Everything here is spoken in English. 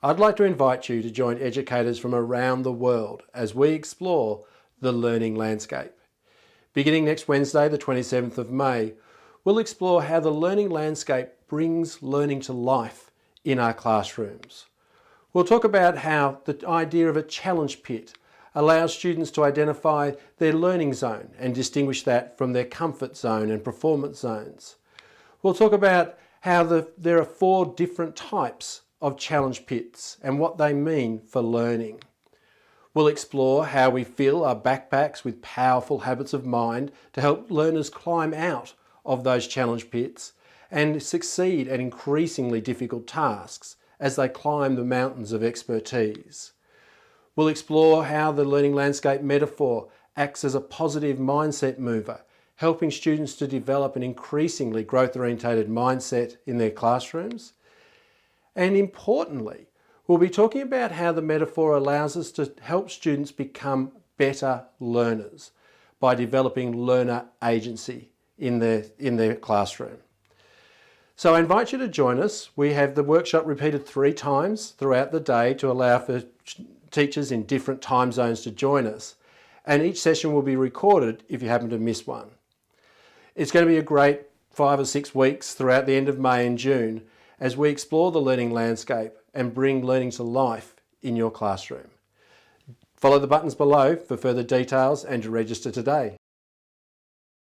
I'd like to invite you to join educators from around the world as we explore the learning landscape. Beginning next Wednesday, the 27th of May, we'll explore how the learning landscape brings learning to life in our classrooms. We'll talk about how the idea of a challenge pit allows students to identify their learning zone and distinguish that from their comfort zone and performance zones. We'll talk about how there are 4 different types of challenge pits and what they mean for learning. We'll explore how we fill our backpacks with powerful habits of mind to help learners climb out of those challenge pits and succeed at increasingly difficult tasks as they climb the mountains of expertise. We'll explore how the learning landscape metaphor acts as a positive mindset mover, helping students to develop an increasingly growth-orientated mindset in their classrooms. And importantly, we'll be talking about how the metaphor allows us to help students become better learners by developing learner agency in their classroom. So I invite you to join us. We have the workshop repeated 3 times throughout the day to allow for teachers in different time zones to join us. And each session will be recorded if you happen to miss one. It's going to be a great 5 or 6 weeks throughout the end of May and June as we explore the learning landscape and bring learning to life in your classroom. Follow the buttons below for further details and to register today.